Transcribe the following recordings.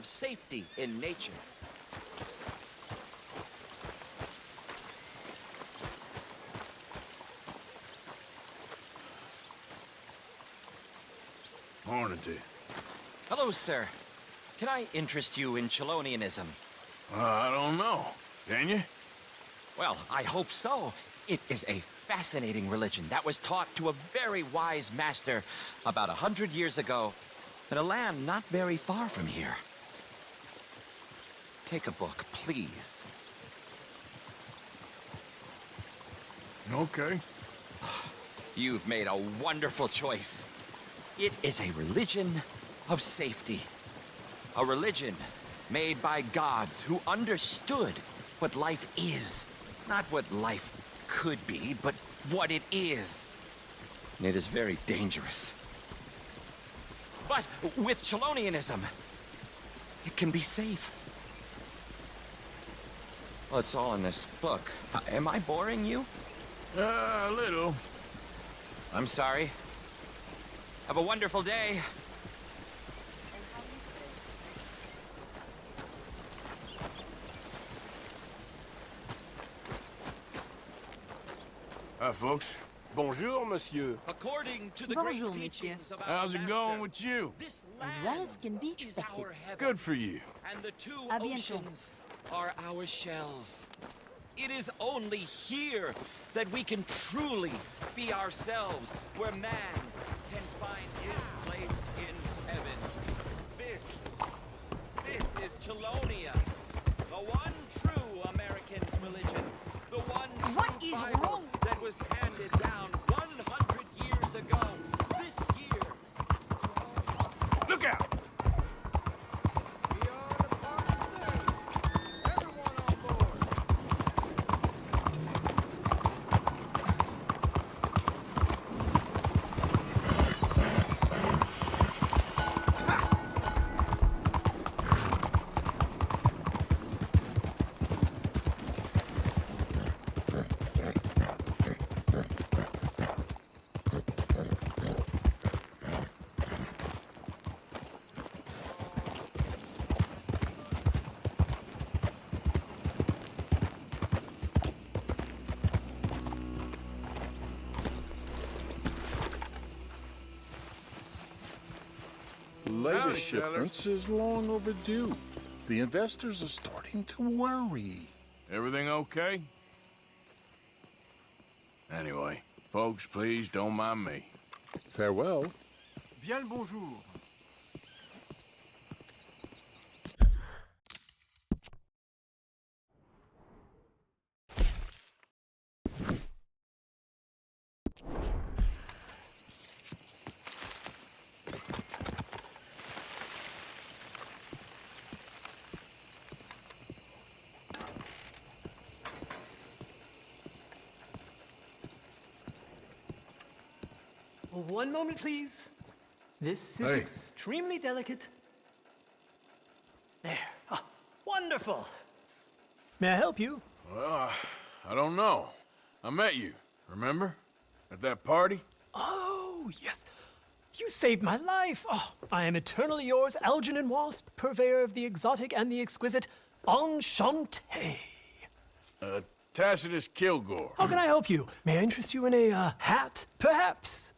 of safety in nature. Morning to you. Hello, sir. Can I interest you in Chelonianism? I don't know. Can you? Well, I hope so. It is a fascinating religion that was taught to a very wise master about 100 years ago in a land not very far from here. Take a book, please. Okay. You've made a wonderful choice. It is a religion of safety. A religion made by gods who understood what life is. Not what life could be, but what it is. And it is very dangerous. But with Chelonianism, it can be safe. Well, it's all in this book. Am I boring you? A little. I'm sorry. Have a wonderful day. Hi, folks. Bonjour, monsieur. According to the Bonjour, great monsieur. teachings of our How's it going with you? this As land well as can be is expected. our heaven, Good for you. and the two À bientôt. oceans are our shells. It is only here that we can truly be ourselves, where man can find his place in heaven. This is Chelonia, the one true American's religion, the one What true is Bible wrong? that was handed down 100 years ago. This year, Look out! We are the party soon. Everyone on board. Howdy, Latest fellas. shipments is long overdue. The investors are starting to worry. Everything okay? Anyway, folks, please don't mind me. Farewell. Bien le bonjour. One moment, please. This is Hey. extremely delicate. There. Ah, wonderful. May I help you? Well, I don't know. I met you, remember? At that party? Oh, yes. You saved my life. Oh, I am eternally yours, Algernon Wasp, purveyor of the exotic and the exquisite. Enchanté. Tacitus Kilgore. How can I help you? May I interest you in a hat, perhaps?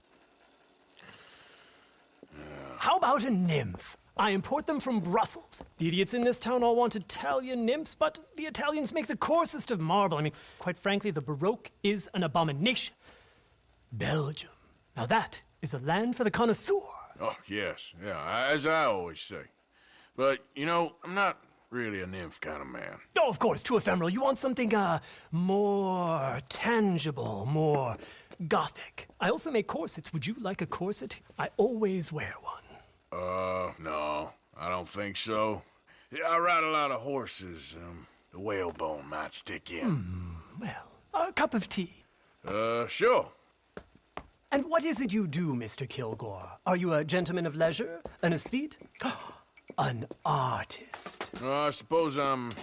How about a nymph? I import them from Brussels. The idiots in this town all want Italian nymphs, but the Italians make the coarsest of marble. I mean, quite frankly, the Baroque is an abomination. Belgium. Now that is a land for the connoisseur. Oh, yes, yeah, as I always say. But, you know, I'm not really a nymph kind of man. Oh, of course, too ephemeral. You want something, more tangible, more gothic. I also make corsets. Would you like a corset? I always wear one. No, I don't think so. Yeah, I ride a lot of horses. The whalebone might stick in. Well, a cup of tea. Sure. And what is it you do, Mr. Kilgore? Are you a gentleman of leisure? An aesthete? An artist? I suppose I'm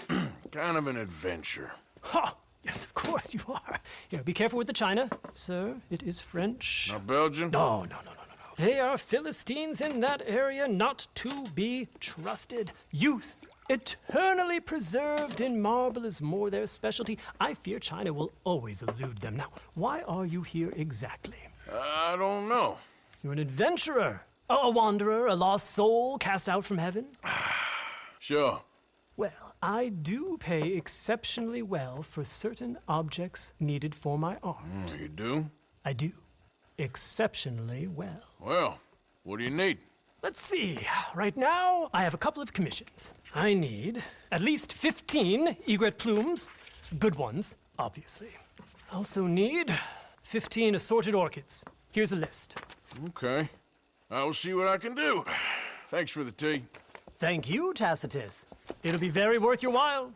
kind of an adventure. Ha! Yes, of course you are. Here, be careful with the china. Sir, it is French. Not Belgian? No, no, no, no, no, no. They are Philistines in that area not to be trusted. Youth, eternally preserved in marble, is more their specialty. I fear China will always elude them. Now, why are you here exactly? I don't know. You're an adventurer, a wanderer, a lost soul cast out from heaven? Sure. Well, I do pay exceptionally well for certain objects needed for my art. You do? I do. Exceptionally well. Well, what do you need? Let's see. Right now, I have a couple of commissions. I need at least 15 egret plumes. Good ones, obviously. I also need 15 assorted orchids. Here's a list. Okay. I will see what I can do. Thanks for the tea. Thank you, Tacitus. It'll be very worth your while.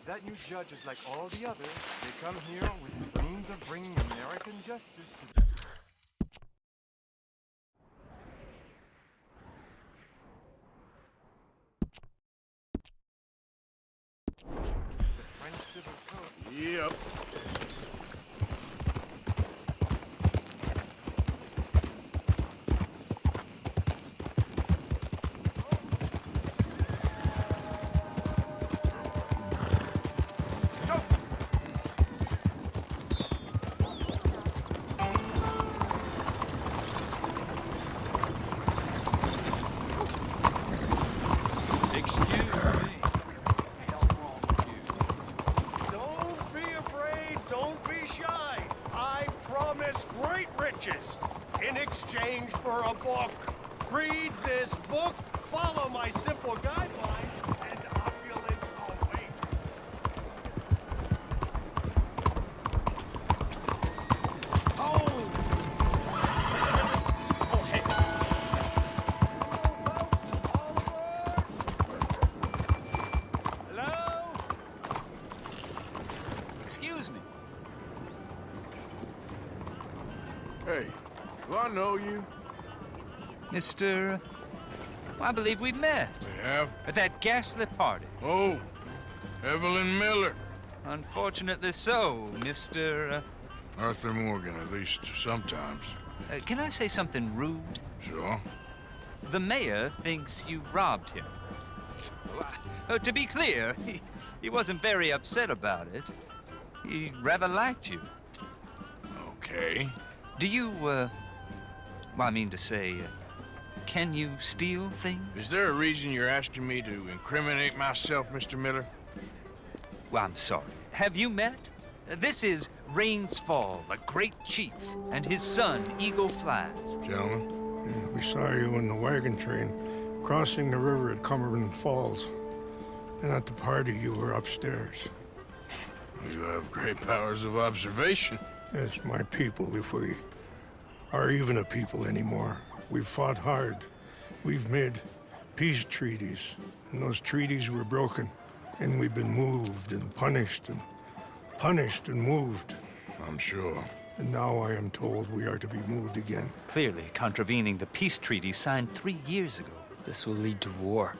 That new judge is like all the others. They come here with the means of bringing American justice to the... French Civil Code. Yep. Don't be afraid, don't be shy. I promise great riches in exchange for a book. Read this book, follow my simple guidelines, and opulence awaits. Hello? Excuse me. Hey, do I know you? Mr. I believe we met We have? at that ghastly party. Oh, Evelyn Miller. Unfortunately so, Mr. Arthur Morgan, at least sometimes. Can I say something rude? Sure. The mayor thinks you robbed him. To be clear, he wasn't very upset about it. He rather liked you. Okay. Do you, I mean to say, can you steal things? Is there a reason you're asking me to incriminate myself, Mr. Miller? Well, I'm sorry. Have you met? This is Rains Fall, a great chief, and his son, Eagle Flies. Gentlemen? Yeah, we saw you in the wagon train crossing the river at Cumberland Falls. And at the party, you were upstairs. You have great powers of observation. Yes, my people, if we are even a people anymore. We've fought hard. We've made peace treaties, and those treaties were broken. And we've been moved and punished and moved. I'm sure. And now I am told we are to be moved again. Clearly contravening the peace treaty signed 3 years ago. This will lead to war.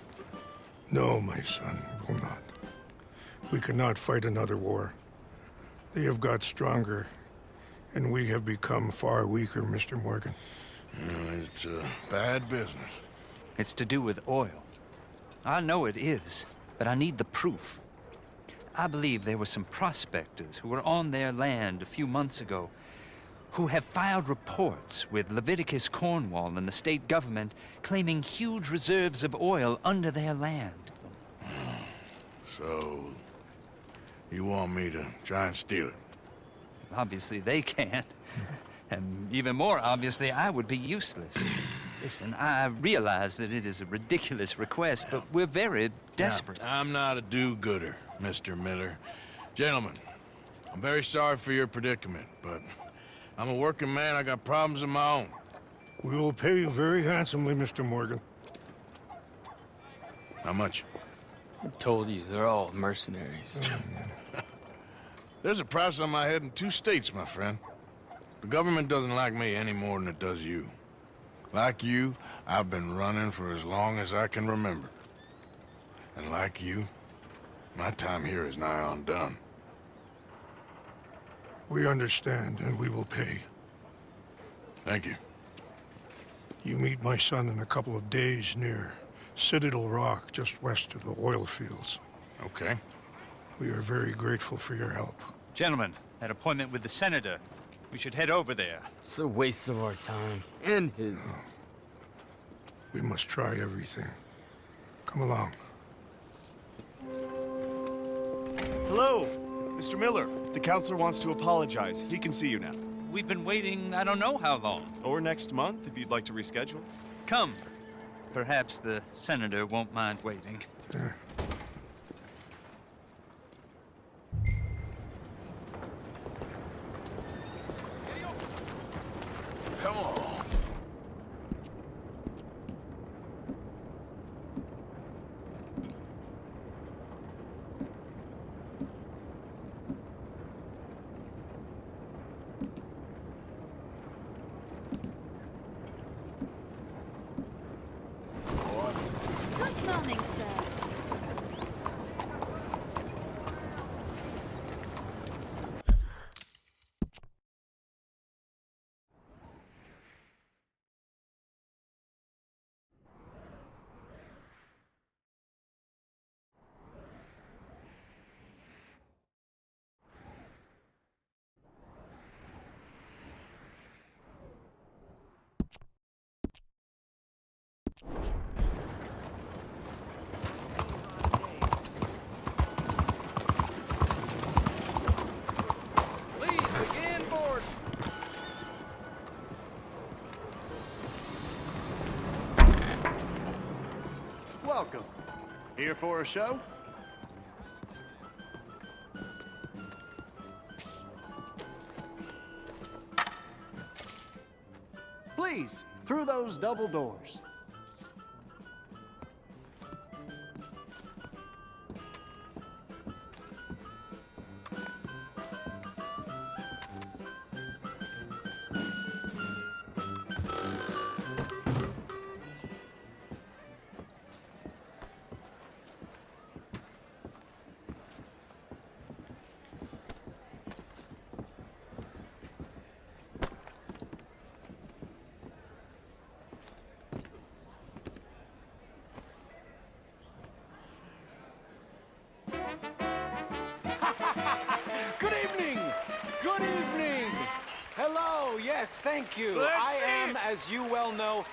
No, my son, will not. We cannot fight another war. They have got stronger, and we have become far weaker, Mr. Morgan. It's bad business. It's to do with oil. I know it is, but I need the proof. I believe there were some prospectors who were on their land a few months ago who have filed reports with Leviticus Cornwall and the state government claiming huge reserves of oil under their land. So, you want me to try and steal it? Obviously, they can't. And even more obviously, I would be useless. Listen, I realize that it is a ridiculous request, but we're very desperate. Now, I'm not a do-gooder, Mr. Miller. Gentlemen, I'm very sorry for your predicament, but I'm a working man. I got problems of my own. We will pay you very handsomely, Mr. Morgan. How much? I told you, they're all mercenaries. There's a price on my head in 2 states, my friend. The government doesn't like me any more than it does you. Like you, I've been running for as long as I can remember. And like you, my time here is nigh undone. We understand, and we will pay. Thank you. You meet my son in a couple of days near Citadel Rock, just west of the oil fields. Okay. We are very grateful for your help. Gentlemen, that appointment with the senator. We should head over there. It's a waste of our time. And his. We must try everything. Come along. Hello, Mr. Miller. The counselor wants to apologize. He can see you now. We've been waiting I don't know how long. Or next month, if you'd like to reschedule. Come. Perhaps the senator won't mind waiting. Come on. Good morning, sir. Please begin board. Welcome. Here for a show? Please, through those double doors. Good evening! Good evening! Hello, yes, thank you. I am, as you well know,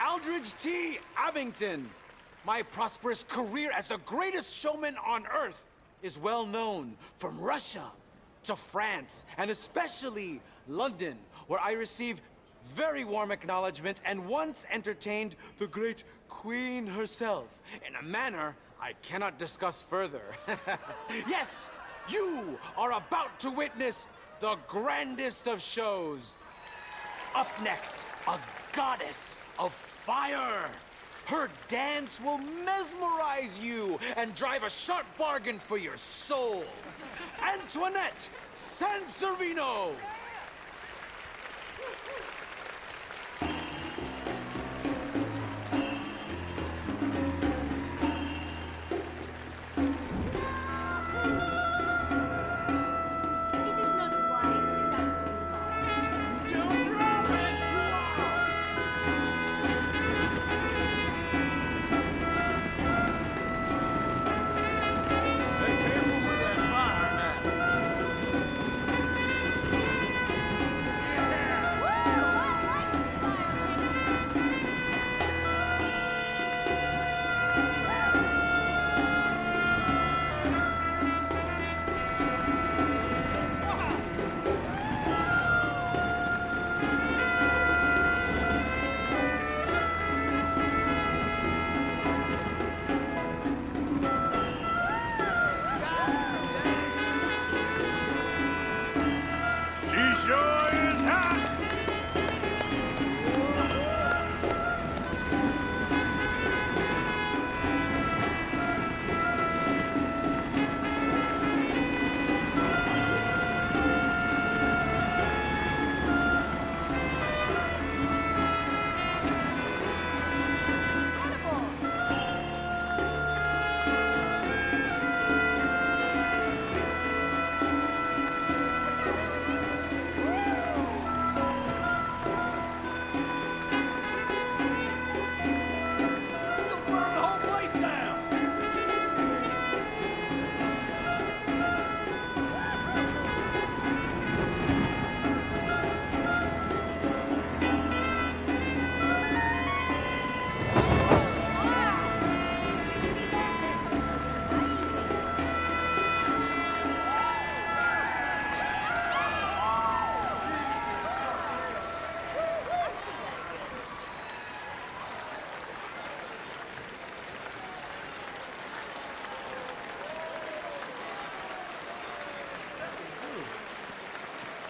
Aldridge T. Abington. My prosperous career as the greatest showman on Earth is well known from Russia to France, and especially London, where I receive very warm acknowledgement and once entertained the great Queen herself in a manner I cannot discuss further. Yes, you are about to witness the grandest of shows. Up next, a goddess of fire. Her dance will mesmerize you and drive a sharp bargain for your soul. Antoinette Sanservino. It is not wise to dance with fire. sure is hot.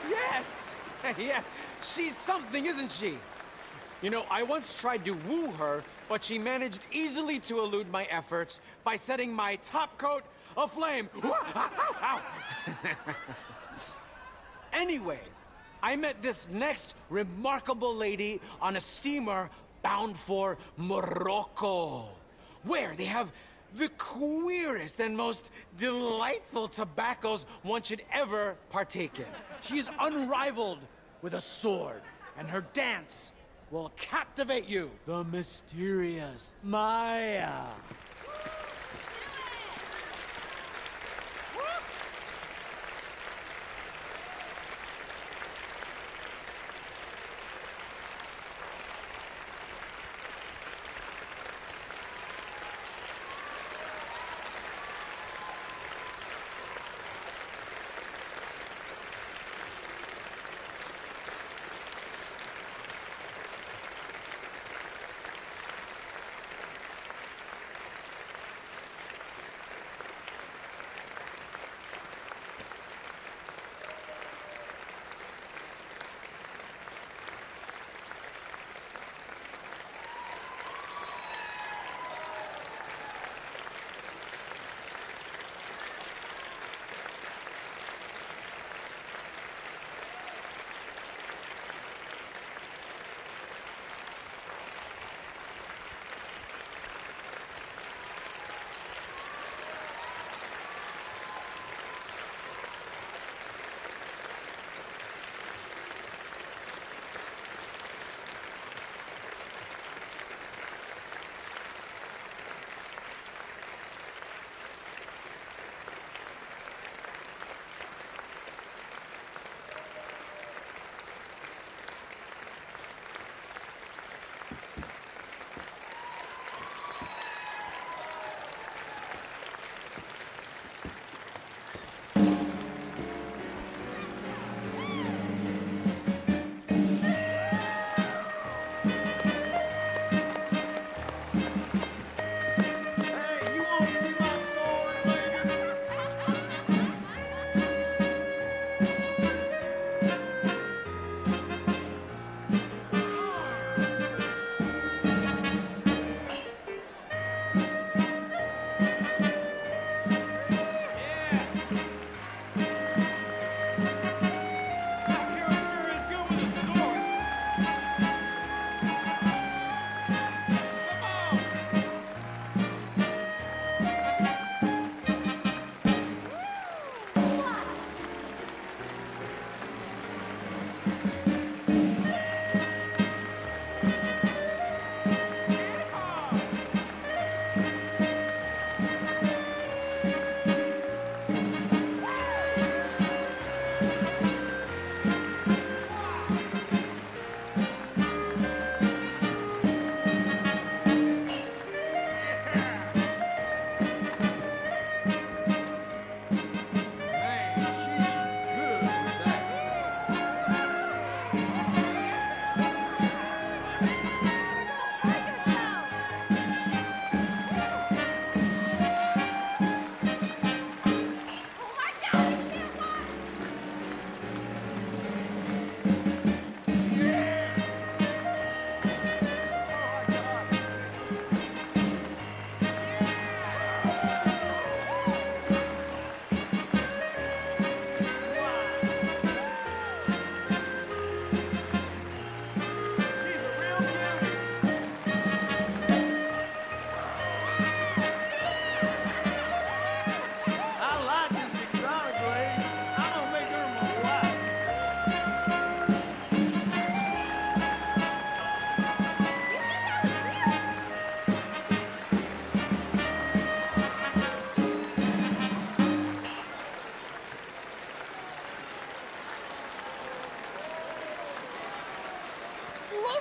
Yes! Yeah, she's something, isn't she? You know, I once tried to woo her, but she managed easily to elude my efforts by setting my top coat aflame. Ow. Anyway, I met this next remarkable lady on a steamer bound for Morocco, where they have the queerest and most delightful tobaccos one should ever partake in. She is unrivaled with a sword, and her dance will captivate you. The mysterious Maya.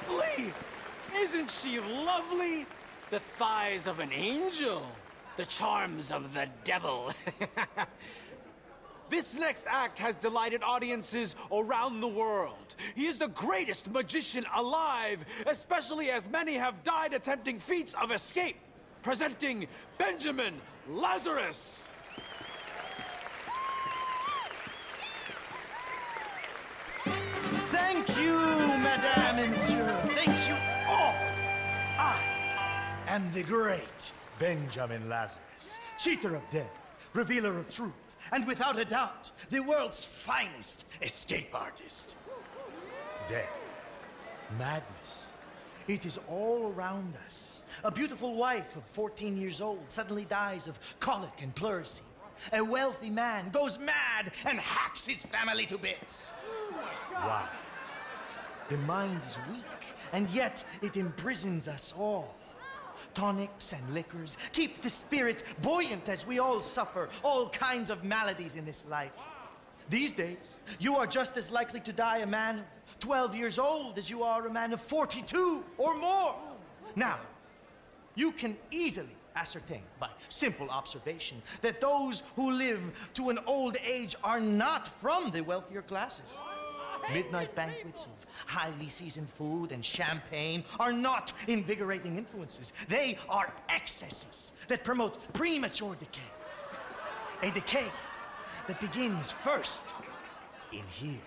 lovely! Isn't she lovely? The thighs of an angel. The charms of the devil. This next act has delighted audiences around the world. He is the greatest magician alive, especially as many have died attempting feats of escape. Presenting Benjamin Lazarus. Thank you, Madame and Monsieur. Thank you all. I am the great Benjamin Lazarus, cheater of death, revealer of truth, and without a doubt, the world's finest escape artist. Death, madness, it is all around us. A beautiful wife of 14 years old suddenly dies of colic and pleurisy. A wealthy man goes mad and hacks his family to bits. Why? The mind is weak, and yet it imprisons us all. Tonics and liquors keep the spirit buoyant as we all suffer all kinds of maladies in this life. These days, you are just as likely to die a man of 12 years old as you are a man of 42 or more. Now, you can easily ascertain by simple observation that those who live to an old age are not from the wealthier classes. Midnight banquets of highly seasoned food and champagne are not invigorating influences. They are excesses that promote premature decay. A decay that begins first in here,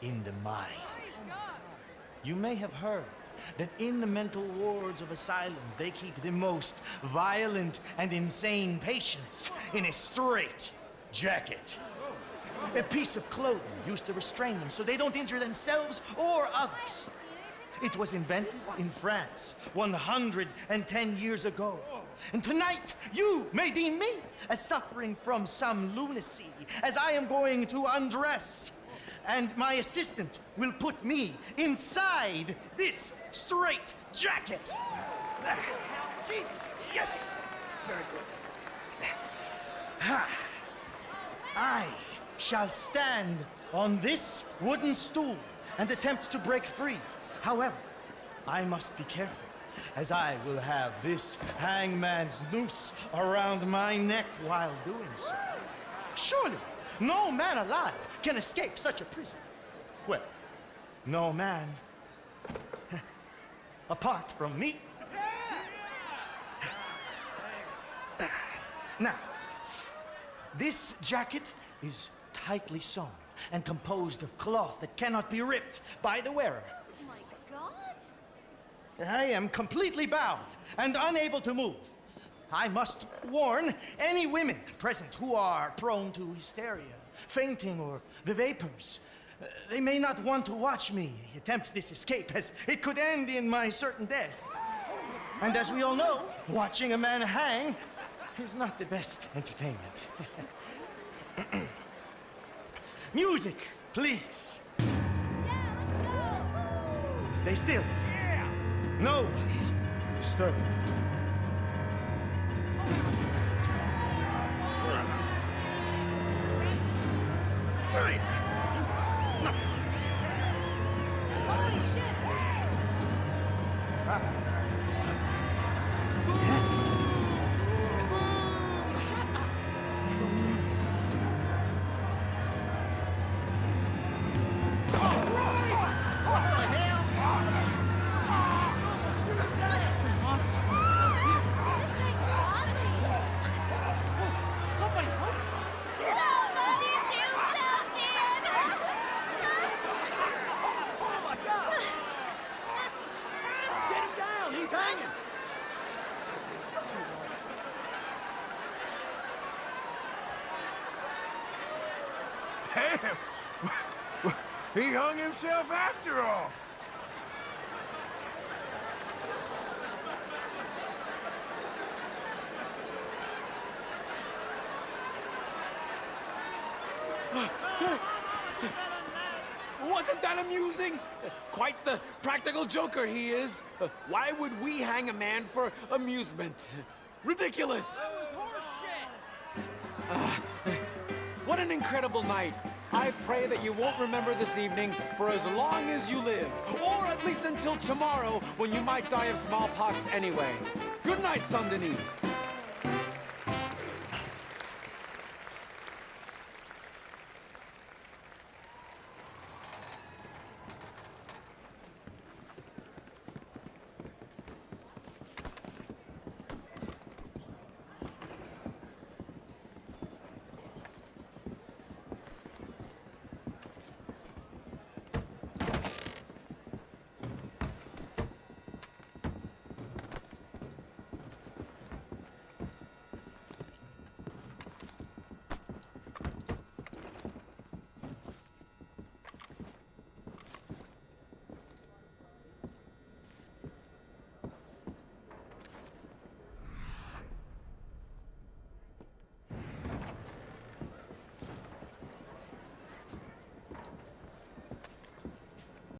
in the mind. You may have heard that in the mental wards of asylums, they keep the most violent and insane patients in a straight jacket. A piece of clothing used to restrain them so they don't injure themselves or others. It was invented in France 110 years ago. And tonight, you may deem me as suffering from some lunacy, as I am going to undress. And my assistant will put me inside this straight jacket. Jesus. Yes. Very good. I shall stand on this wooden stool and attempt to break free. However, I must be careful, as I will have this hangman's noose around my neck while doing so. Surely, no man alive can escape such a prison. Well, no man apart from me. Now, this jacket is tightly sewn and composed of cloth that cannot be ripped by the wearer. Oh my God! I am completely bound and unable to move. I must warn any women present who are prone to hysteria, fainting, or the vapors. They may not want to watch me attempt this escape, as it could end in my certain death. And as we all know, watching a man hang is not the best entertainment. Music, please. Yeah, let's go! Stay still. Yeah! No one disturb me. Holy shit! Damn! He hung himself after all! Wasn't that amusing? Quite the practical joker he is. Why would we hang a man for amusement? Ridiculous! That was horseshit! What an incredible night. I pray that you won't remember this evening for as long as you live, or at least until tomorrow when you might die of smallpox anyway. Good night, Saint Denis.